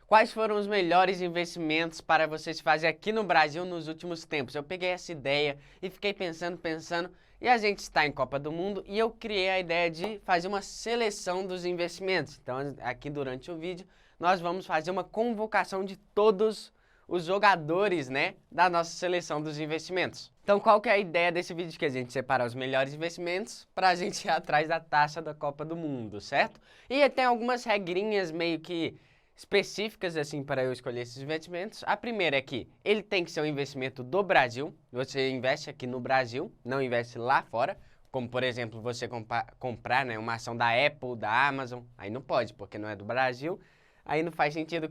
Quais foram os melhores investimentos para você se fazer aqui no Brasil nos últimos tempos? Eu peguei essa ideia e fiquei pensando, e a gente está em Copa do Mundo e eu criei a ideia de fazer uma seleção dos investimentos. Então, aqui durante o vídeo, nós vamos fazer uma convocação de todos os jogadores, né, da nossa seleção dos investimentos. Então, qual que é a ideia desse vídeo? Que a gente separar os melhores investimentos para a gente ir atrás da taça da Copa do Mundo, certo? E tem algumas regrinhas meio que específicas assim para eu escolher esses investimentos. A primeira é que ele tem que ser um investimento do Brasil. Você investe aqui no Brasil, não investe lá fora. Como, por exemplo, você comprar, né, uma ação da Apple, da Amazon. Aí não pode, porque não é do Brasil. Aí não faz sentido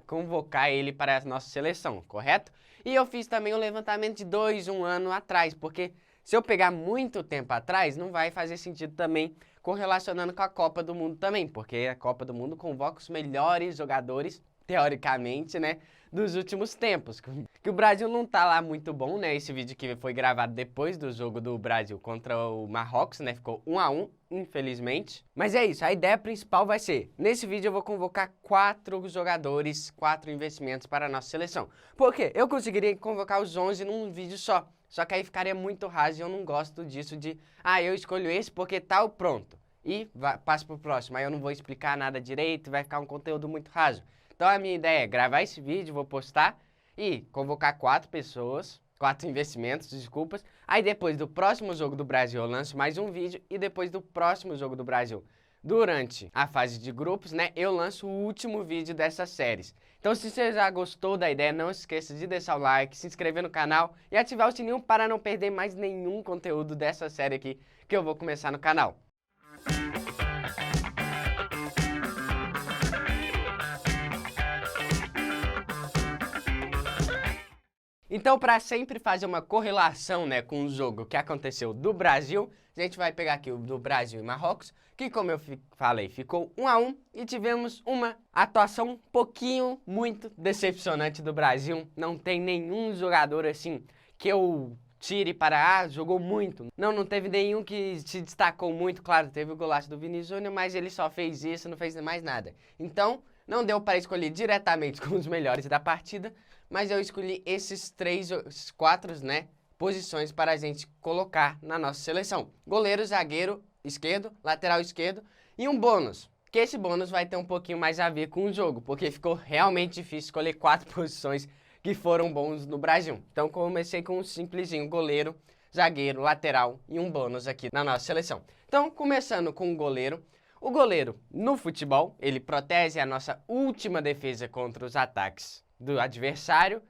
convocar ele para a nossa seleção, correto? E eu fiz também um levantamento de 1 ano atrás, porque se eu pegar muito tempo atrás, não vai fazer sentido também correlacionando com a Copa do Mundo também, porque a Copa do Mundo convoca os melhores jogadores, teoricamente, né, dos últimos tempos. Que o Brasil não tá lá muito bom, né? Esse vídeo que foi gravado depois do jogo do Brasil contra o Marrocos, né? Ficou 1-1, infelizmente. Mas é isso, a ideia principal vai ser, nesse vídeo eu vou convocar 4 jogadores, 4 investimentos para a nossa seleção. Por quê? Eu conseguiria convocar os 11 num vídeo só. Só que aí ficaria muito raso e eu não gosto disso de, eu escolho esse porque tal, pronto. E passo pro próximo, aí eu não vou explicar nada direito, vai ficar um conteúdo muito raso. Então a minha ideia é gravar esse vídeo, vou postar e convocar 4 pessoas, 4 investimentos, desculpas. Aí depois do próximo jogo do Brasil eu lanço mais um vídeo e depois do próximo jogo do Brasil, durante a fase de grupos, né, eu lanço o último vídeo dessas séries. Então se você já gostou da ideia, não esqueça de deixar o like, se inscrever no canal e ativar o sininho para não perder mais nenhum conteúdo dessa série aqui que eu vou começar no canal. Então, para sempre fazer uma correlação, né, com o jogo que aconteceu do Brasil, a gente vai pegar aqui o do Brasil e Marrocos, que como eu falei, ficou 1-1 e tivemos uma atuação um pouquinho, muito decepcionante do Brasil. Não tem nenhum jogador assim que eu tire para, jogou muito. Não teve nenhum que se destacou muito, claro, teve o golaço do Vini Júnior, mas ele só fez isso, não fez mais nada. Então, não deu para escolher diretamente com os melhores da partida, mas eu escolhi esses 4, né, posições para a gente colocar na nossa seleção. Goleiro, zagueiro esquerdo, lateral esquerdo e um bônus. Que esse bônus vai ter um pouquinho mais a ver com o jogo, porque ficou realmente difícil escolher 4 posições que foram bons no Brasil. Então comecei com um simplesinho, goleiro, zagueiro, lateral e um bônus aqui na nossa seleção. Então, começando com o goleiro. O goleiro, no futebol, ele protege a nossa última defesa contra os ataques do adversário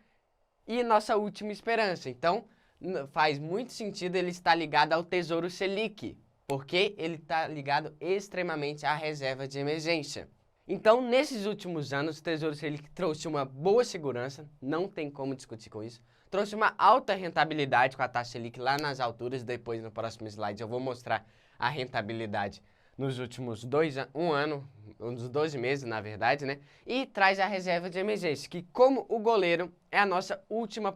e nossa última esperança. Então, faz muito sentido ele estar ligado ao Tesouro Selic, porque ele está ligado extremamente à reserva de emergência. Então, nesses últimos anos, o Tesouro Selic trouxe uma boa segurança, não tem como discutir com isso. Trouxe uma alta rentabilidade com a taxa Selic lá nas alturas, depois no próximo slide eu vou mostrar a rentabilidade nos últimos 1 ano, uns 12 meses, na verdade, né? E traz a reserva de emergência, que como o goleiro é a nossa última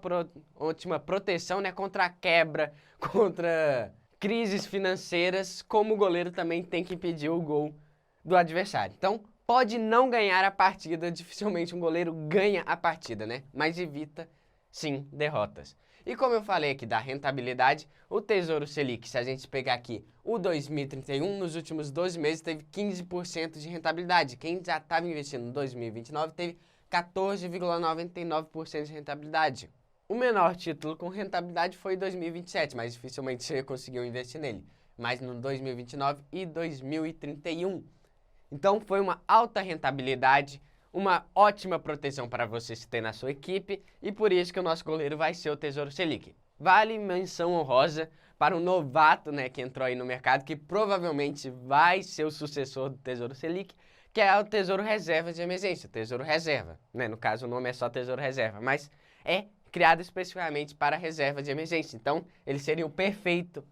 proteção, né? Contra a quebra, contra crises financeiras, como o goleiro também tem que impedir o gol do adversário. Então, pode não ganhar a partida, dificilmente um goleiro ganha a partida, né? Mas evita, sim, derrotas. E como eu falei aqui da rentabilidade, o Tesouro Selic, se a gente pegar aqui o 2031, nos últimos 12 meses teve 15% de rentabilidade. Quem já estava investindo no 2029 teve 14,99% de rentabilidade. O menor título com rentabilidade foi 2027, mas dificilmente você conseguiu investir nele. Mas no 2029 e 2031. Então foi uma alta rentabilidade, uma ótima proteção para você se ter na sua equipe e por isso que o nosso goleiro vai ser o Tesouro Selic. Vale menção honrosa para um novato, né, que entrou aí no mercado, que provavelmente vai ser o sucessor do Tesouro Selic, que é o Tesouro Reserva de Emergência, Tesouro Reserva, né? No caso o nome é só Tesouro Reserva, mas é criado especificamente para reserva de emergência. Então ele seria o perfeito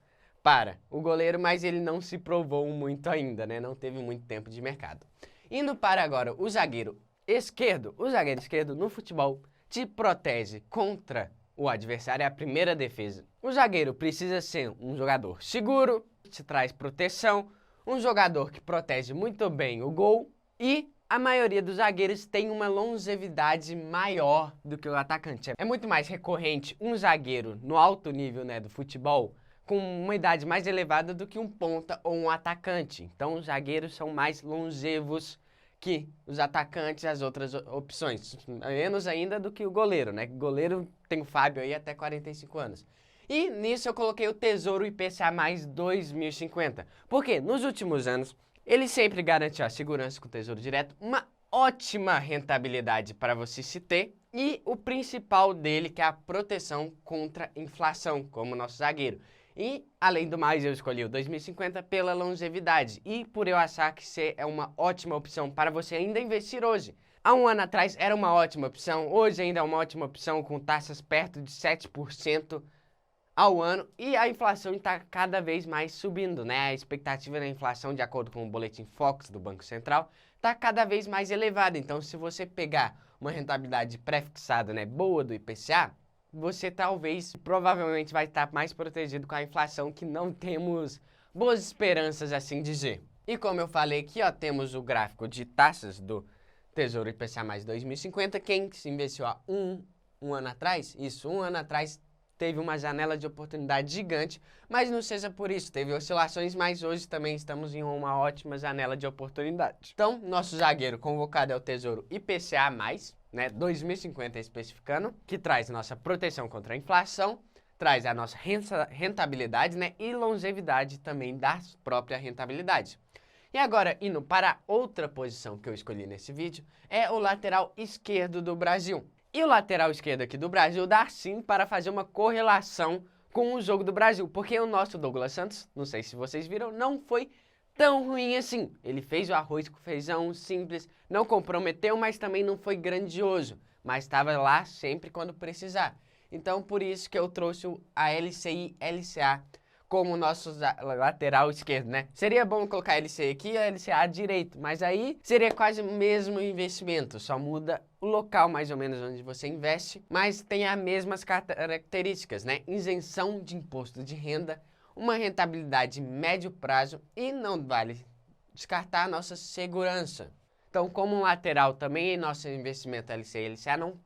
para o goleiro, mas ele não se provou muito ainda, né? Não teve muito tempo de mercado. Indo para agora o zagueiro esquerdo. O zagueiro esquerdo no futebol te protege contra o adversário, é a primeira defesa. O zagueiro precisa ser um jogador seguro, te traz proteção, um jogador que protege muito bem o gol e a maioria dos zagueiros tem uma longevidade maior do que o atacante. É muito mais recorrente um zagueiro no alto nível, né, do futebol com uma idade mais elevada do que um ponta ou um atacante. Então, os zagueiros são mais longevos que os atacantes e as outras opções. Menos ainda do que o goleiro, né? O goleiro tem o Fábio aí até 45 anos. E nisso eu coloquei o Tesouro IPCA mais 2050. Porque nos últimos anos, ele sempre garantiu a segurança com o Tesouro Direto, uma ótima rentabilidade para você se ter e o principal dele, que é a proteção contra inflação, como o nosso zagueiro. E, além do mais, eu escolhi o 2050 pela longevidade e por eu achar que é uma ótima opção para você ainda investir hoje. Há um ano atrás era uma ótima opção, hoje ainda é uma ótima opção com taxas perto de 7% ao ano e a inflação está cada vez mais subindo, né? A expectativa da inflação, de acordo com o boletim Focus do Banco Central, está cada vez mais elevada. Então, se você pegar uma rentabilidade pré-fixada, né, boa do IPCA, você provavelmente vai estar mais protegido com a inflação, que não temos boas esperanças, assim dizer. E como eu falei aqui, ó, temos o gráfico de taxas do Tesouro IPCA mais 2050. Quem se investiu há um ano atrás, um ano atrás teve uma janela de oportunidade gigante, mas não seja por isso, teve oscilações, mas hoje também estamos em uma ótima janela de oportunidade. Então, nosso zagueiro convocado é o Tesouro IPCA+, né, 2050 especificando, que traz nossa proteção contra a inflação, traz a nossa rentabilidade, né, e longevidade também da própria rentabilidade. E agora, indo para outra posição que eu escolhi nesse vídeo, é o lateral esquerdo do Brasil. E o lateral esquerdo aqui do Brasil dá sim para fazer uma correlação com o jogo do Brasil, porque o nosso Douglas Santos, não sei se vocês viram, não foi tão ruim assim. Ele fez o arroz com feijão simples, não comprometeu, mas também não foi grandioso, mas estava lá sempre quando precisar. Então, por isso que eu trouxe a LCI LCA como nosso lateral esquerdo, né? Seria bom colocar a LCI aqui e a LCA direito, mas aí seria quase o mesmo investimento, só muda o local mais ou menos onde você investe, mas tem as mesmas características, né? Isenção de imposto de renda, uma rentabilidade médio prazo e não vale descartar a nossa segurança. Então, como um lateral também, nosso investimento LCI e LCA não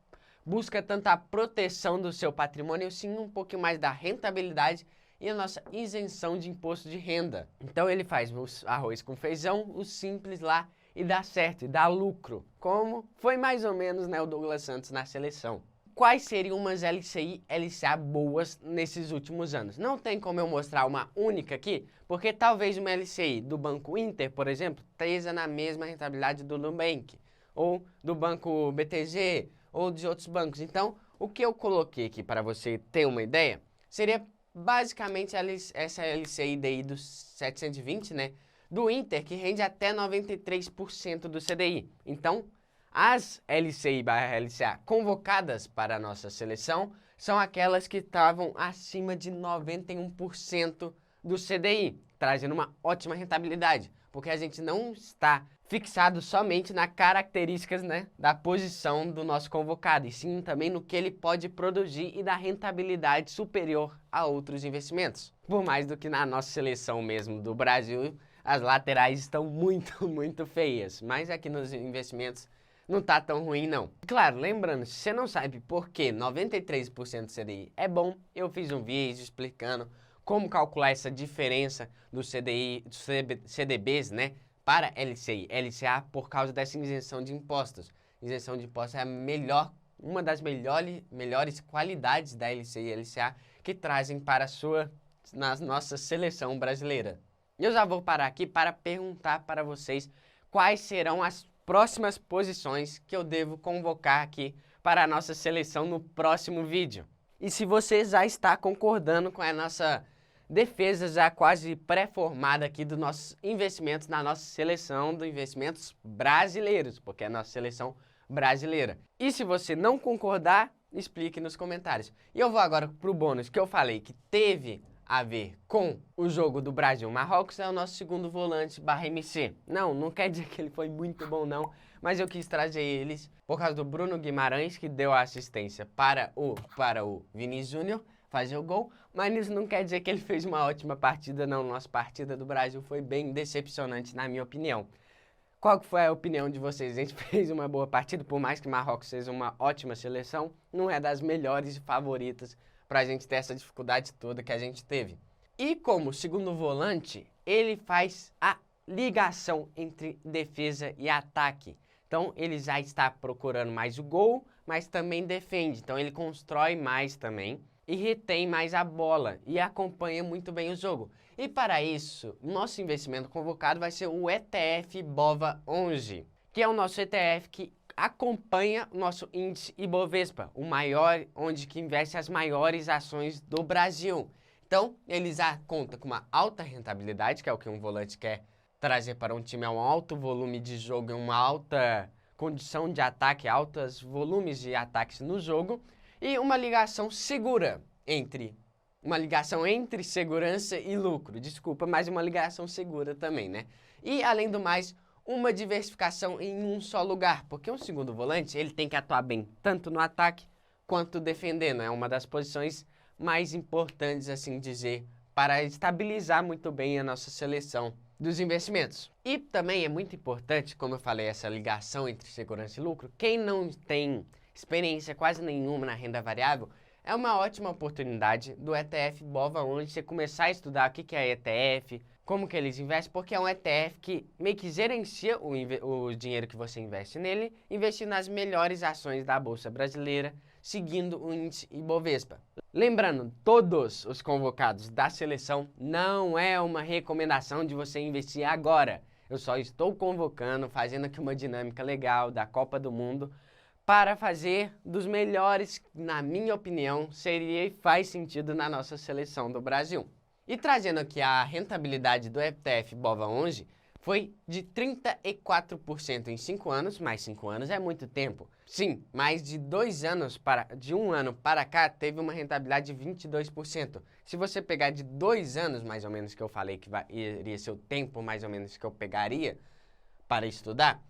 busca tanta proteção do seu patrimônio, sim um pouquinho mais da rentabilidade e a nossa isenção de imposto de renda. Então ele faz o arroz com feijão, o simples lá, e dá certo, e dá lucro. Como foi mais ou menos, né, o Douglas Santos na seleção. Quais seriam umas LCI, LCA boas nesses últimos anos? Não tem como eu mostrar uma única aqui, porque talvez uma LCI do Banco Inter, por exemplo, esteja na mesma rentabilidade do Nubank, ou do Banco BTG, ou de outros bancos. Então, o que eu coloquei aqui para você ter uma ideia, seria basicamente essa LCI daí dos 720, né, do Inter, que rende até 93% do CDI. Então, as LCI/LCA convocadas para a nossa seleção são aquelas que estavam acima de 91% do CDI, trazendo uma ótima rentabilidade, porque a gente não está fixado somente nas características, né, da posição do nosso convocado, e sim também no que ele pode produzir e da rentabilidade superior a outros investimentos. Por mais do que na nossa seleção mesmo do Brasil, as laterais estão muito feias, mas aqui nos investimentos não tá tão ruim não. Claro, lembrando, se você não sabe por que 93% do CDI é bom, eu fiz um vídeo explicando como calcular essa diferença do CDI, dos CDBs, né, para LCI, LCA por causa dessa isenção de impostos. Isenção de impostos é uma das melhores qualidades da LCI e LCA que trazem para na nossa seleção brasileira. Eu já vou parar aqui para perguntar para vocês quais serão as próximas posições que eu devo convocar aqui para a nossa seleção no próximo vídeo. E se você já está concordando com a nossa defesa já quase pré-formada aqui dos nossos investimentos na nossa seleção de investimentos brasileiros, porque é a nossa seleção brasileira. E se você não concordar, explique nos comentários. E eu vou agora para o bônus que eu falei que teve a ver com o jogo do Brasil-Marrocos, é o nosso segundo volante /MC. Não quer dizer que ele foi muito bom não, mas eu quis trazer eles por causa do Bruno Guimarães, que deu a assistência para o Vinícius Júnior fazer o gol, mas isso não quer dizer que ele fez uma ótima partida não. Nossa partida do Brasil foi bem decepcionante na minha opinião. Qual que foi a opinião de vocês? A gente fez uma boa partida, por mais que Marrocos seja uma ótima seleção, não é das melhores e favoritas para a gente ter essa dificuldade toda que a gente teve. E como segundo volante, ele faz a ligação entre defesa e ataque. Então ele já está procurando mais o gol, mas também defende. Então ele constrói mais também e retém mais a bola e acompanha muito bem o jogo. E para isso, nosso investimento convocado vai ser o ETF BOVA11, que é o nosso ETF que acompanha o nosso índice Ibovespa, o maior, onde que investe as maiores ações do Brasil. Então, ele já conta com uma alta rentabilidade, que é o que um volante quer trazer para um time, é um alto volume de jogo e uma alta condição de ataque, altos volumes de ataques no jogo, e uma ligação segura uma ligação entre segurança e lucro, desculpa, mas uma ligação segura também, né? E, além do mais, uma diversificação em um só lugar, porque um segundo volante, ele tem que atuar bem tanto no ataque quanto defendendo, é uma das posições mais importantes, assim dizer, para estabilizar muito bem a nossa seleção dos investimentos. E também é muito importante, como eu falei, essa ligação entre segurança e lucro. Quem não tem experiência quase nenhuma na renda variável, é uma ótima oportunidade do ETF BOVA, onde você começar a estudar o que é ETF, como que eles investem, porque é um ETF que meio que gerencia o dinheiro que você investe nele, investindo nas melhores ações da Bolsa Brasileira, seguindo o índice Ibovespa. Lembrando, todos os convocados da seleção não é uma recomendação de você investir agora. Eu só estou convocando, fazendo aqui uma dinâmica legal da Copa do Mundo, para fazer dos melhores, na minha opinião, seria e faz sentido na nossa seleção do Brasil. E trazendo aqui a rentabilidade do ETF BOVA11, foi de 34% em 5 anos, mas 5 anos é muito tempo. Sim, mas de um ano para cá, teve uma rentabilidade de 22%. Se você pegar de 2 anos, mais ou menos, que eu falei que iria ser o tempo, mais ou menos, que eu pegaria para estudar,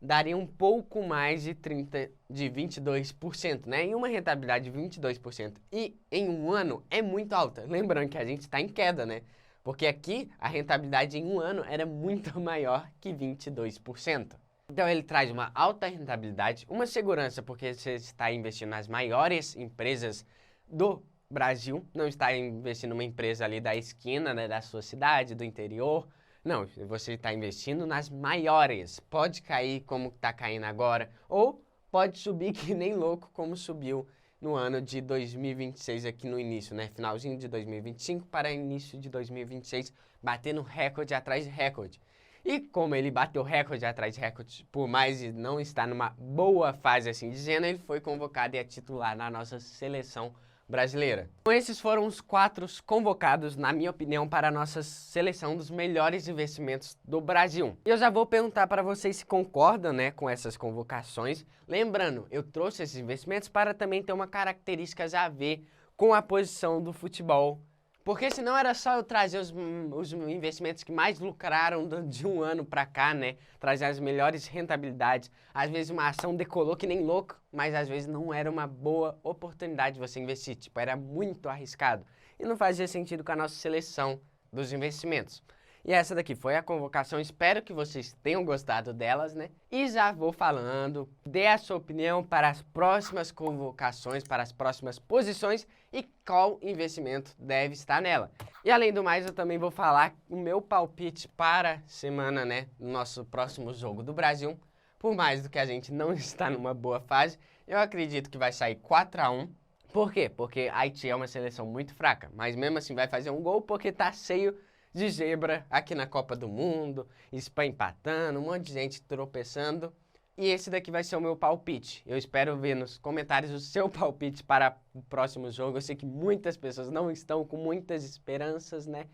daria um pouco mais de 22%, né? E uma rentabilidade de 22% e em um ano é muito alta. Lembrando que a gente está em queda, né? Porque aqui a rentabilidade em um ano era muito maior que 22%. Então ele traz uma alta rentabilidade, uma segurança, porque você está investindo nas maiores empresas do Brasil, não está investindo numa empresa ali da esquina, né, da sua cidade, do interior. Não, você está investindo nas maiores. Pode cair como está caindo agora, ou pode subir que nem louco como subiu no ano de 2026 aqui no início, né? Finalzinho de 2025 para início de 2026, batendo recorde atrás de recorde. E como ele bateu recorde atrás de recorde, por mais de não estar numa boa fase assim dizendo, ele foi convocado e é titular na nossa seleção brasileira. Então esses foram os 4 convocados, na minha opinião, para a nossa seleção dos melhores investimentos do Brasil. E eu já vou perguntar para vocês se concordam, né, com essas convocações. Lembrando, eu trouxe esses investimentos para também ter uma característica a ver com a posição do futebol. Porque senão era só eu trazer os investimentos que mais lucraram de um ano para cá, né? Trazer as melhores rentabilidades. Às vezes uma ação decolou que nem louco, mas às vezes não era uma boa oportunidade de você investir. Tipo, era muito arriscado. E não fazia sentido com a nossa seleção dos investimentos. E essa daqui foi a convocação, espero que vocês tenham gostado delas, né? E já vou falando, dê a sua opinião para as próximas convocações, para as próximas posições e qual investimento deve estar nela. E além do mais, eu também vou falar o meu palpite para a semana, né? No nosso próximo jogo do Brasil. Por mais do que a gente não está numa boa fase, eu acredito que vai sair 4-1. Por quê? Porque Haiti é uma seleção muito fraca, mas mesmo assim vai fazer um gol porque tá cheio de zebra aqui na Copa do Mundo, Espanha empatando, um monte de gente tropeçando. E esse daqui vai ser o meu palpite. Eu espero ver nos comentários o seu palpite para o próximo jogo. Eu sei que muitas pessoas não estão com muitas esperanças, né?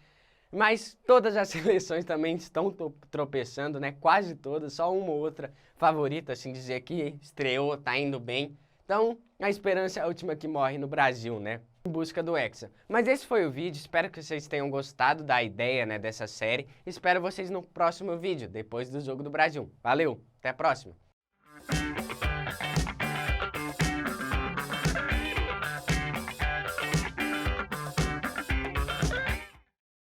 Mas todas as seleções também estão tropeçando, né? Quase todas, só uma ou outra favorita, assim dizer, que estreou, tá indo bem. Então, a esperança é a última que morre no Brasil, né? Em busca do Hexa. Mas esse foi o vídeo, espero que vocês tenham gostado da ideia, né, dessa série. Espero vocês no próximo vídeo, depois do Jogo do Brasil. Valeu, até a próxima!